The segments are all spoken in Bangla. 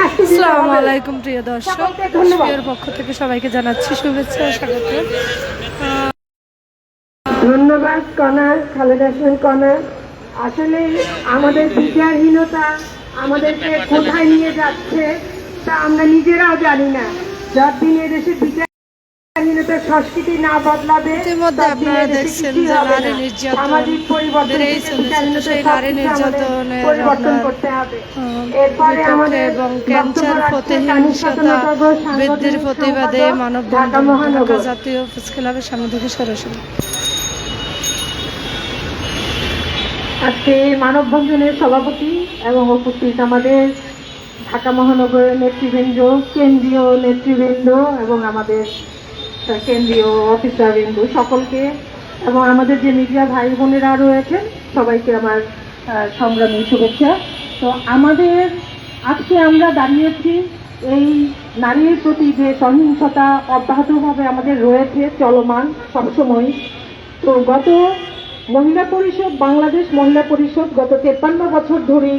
আসসালামু আলাইকুম প্রিয় দর্শক, এর পক্ষ থেকে সবাইকে জানাচ্ছি শুভেচ্ছা ও স্বাগত। ধন্যবাদ কণা, খালেদা কণা। আসলে আমাদের বিচারহীনতা আমাদেরকে কোথায় নিয়ে যাচ্ছে তা আমরা নিজেরাও জানি না। যতদিন এদেশে বিচারহীনতার সংস্কৃতি না বদলাবে, ইতিমধ্যে আপনারা দেখছেন যে নারী নির্যাতন সামাজিক পরিবর্তন, সেই নারী নির্যাতনের পরিবর্তন করতে হবে। এরপরে আমাদের এবং ক্যান্সার প্রতিহিংসতা বৃদ্ধির প্রতিবাদে মানববন্ধন ঢাকা জাতীয় প্রেস ক্লাবের সামনে থেকে সরাসরি। আজকে মানববন্ধনের সভাপতি এবং উপস্থিত আমাদের ঢাকা মহানগরের নেতৃবৃন্দ, কেন্দ্রীয় নেতৃবৃন্দ এবং আমাদের কেন্দ্রীয় অফিসারবৃন্দ সকলকে, এবং আমাদের যে মিডিয়া ভাই বোনেরা রয়েছেন সবাইকে আমার সংগ্রামী শুভেচ্ছা। তো আমাদের আজকে আমরা দাঁড়িয়েছি এই নারীর প্রতি যে সহিংসতা অব্যাহতভাবে আমাদের রয়েছে, চলমান সবসময়। তো গত মহিলা পরিষদ, বাংলাদেশ মহিলা পরিষদ গত 53 বছর ধরে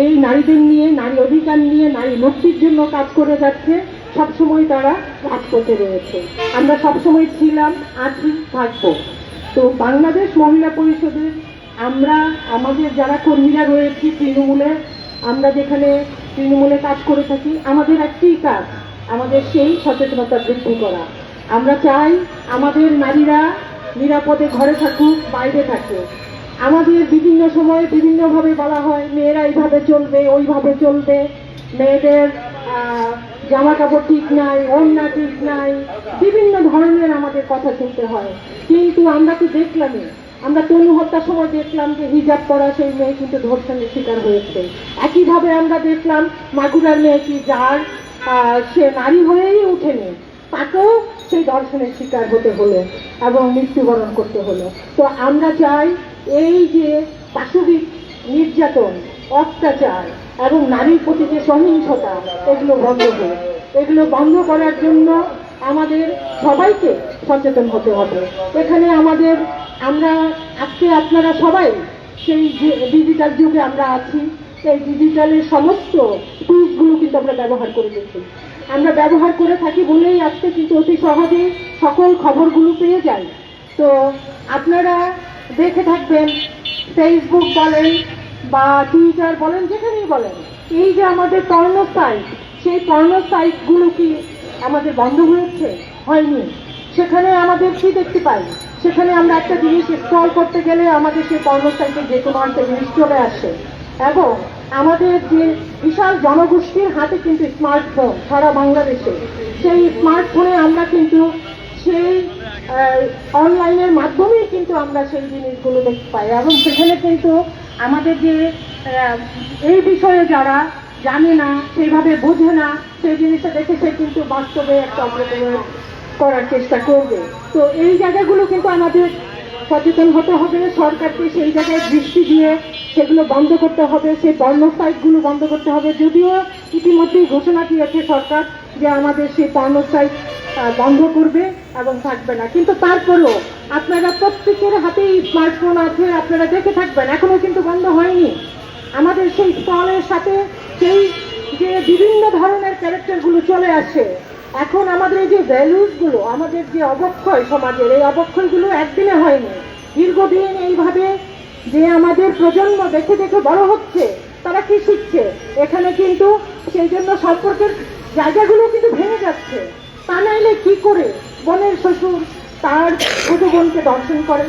এই নারীদের নিয়ে, নারী অধিকার নিয়ে, নারী মুক্তির জন্য কাজ করে যাচ্ছে। সবসময় তারা কাজ করতে রয়েছে, আমরা সবসময় ছিলাম, আছি, থাকবো। তো বাংলাদেশ মহিলা পরিষদের আমরা, আমাদের যারা কর্মীরা রয়েছি তৃণমূলে, আমরা যেখানে তৃণমূলে কাজ করে থাকি, আমাদের একটি কাজ, আমাদের সেই সচেতনতা বৃদ্ধি করা। আমরা চাই আমাদের নারীরা নিরাপদে ঘরে থাকুক, বাইরে থাকুক। আমাদের বিভিন্ন সময় বিভিন্নভাবে বলা হয় মেয়েরা এইভাবে চলবে, ওইভাবে চলবে, মেয়েদের জামা কাপড় ঠিক নাই, ওড়না ঠিক নাই, বিভিন্ন ধরনের আমাদের কথা শুনতে হয়। কিন্তু আমরা কি দেখলামই, আমরা তনু হত্যার সময় দেখলাম যে হিজাব পরা সেই মেয়ে কিন্তু ধর্ষণের শিকার হয়েছে। একইভাবে আমরা দেখলাম মাগুরার মেয়েটি, যার সে নারী হয়েই উঠেনি, তাকেও সেই ধর্ষণের শিকার হতে হলো এবং মৃত্যুবরণ করতে হলো। তো আমরা চাই এই যে পাশবিক নির্যাতন, অত্যাচার এবং নারীর প্রতি যে সহিংসতা, এগুলো বন্ধ হোক। এগুলো বন্ধ করার জন্য আমাদের সবাইকে সচেতন হতে হবে। এখানে আমরা আজকে আপনারা সবাই সেই ডিজিটাল যুগে আমরা আছি, সেই ডিজিটালের সমস্ত টুলসগুলো কিন্তু আমরা ব্যবহার করে গেছি। আমরা ব্যবহার করে থাকি বলেই আজকে কিন্তু অতি সহজে সকল খবরগুলো পেয়ে যাই। তো আপনারা দেখে থাকবেন, ফেসবুক বলেন বা টুইটার বলেন, যেখানেই বলেন, এই যে আমাদের পর্নো সাইট, সেই পর্নো সাইটগুলো কি আমাদের বন্ধ হয়েছে? হয়নি। সেখানে আমাদের কি দেখতে পাই, সেখানে আমরা একটা জিনিস স্ক্রল করতে গেলে আমাদের সেই পর্নো সাইটে যে কোনো একটা জিনিস চলে আসে। এবং আমাদের যে বিশাল জনগোষ্ঠীর হাতে কিন্তু স্মার্টফোন সারা বাংলাদেশে, সেই স্মার্টফোনে আমরা কিন্তু সেই অনলাইনের মাধ্যমেই কিন্তু আমরা সেই জিনিসগুলো দেখতে পাই। এবং সেখানে কিন্তু আমাদের যে এই বিষয়ে যারা জানে না, সেইভাবে বোঝে না, সেই জিনিসটা দেখে সে কিন্তু বাস্তবে একটা অগ্রগতি করার চেষ্টা করবে। তো এই জায়গাগুলো কিন্তু আমাদের সচেতন হতে হবে, সরকারকে সেই জায়গায় দৃষ্টি দিয়ে সেগুলো বন্ধ করতে হবে, সেই পর্নো সাইটগুলো বন্ধ করতে হবে। যদিও ইতিমধ্যেই ঘোষণা দিয়েছে সরকার যে আমাদের সেই পর্নো সাইট বন্ধ করবে এবং থাকবে না, কিন্তু তারপরেও আপনারা প্রত্যেকের হাতেই স্মার্টফোন আছে, আপনারা দেখে থাকবেন, এখনো কিন্তু বন্ধ হয়নি। আমাদের সেই স্টলের সাথে সেই যে বিভিন্ন ধরনের ক্যারেক্টারগুলো চলে আসে। এখন আমাদের এই যে ভ্যালুসগুলো, আমাদের যে অবক্ষয় সমাজের, এই অবক্ষয়গুলো একদিনে হয়নি, দীর্ঘদিন এইভাবে যে আমাদের প্রজন্ম দেখে দেখে বড় হচ্ছে, তারা কি শিখছে, এখানে কিন্তু সেই জন্য সম্পর্কের জায়গাগুলো কিন্তু ভেঙে যাচ্ছে। তা নাইলে কি করে বোনের শ্বশুর তার ছোট বোনকে দর্শন করে?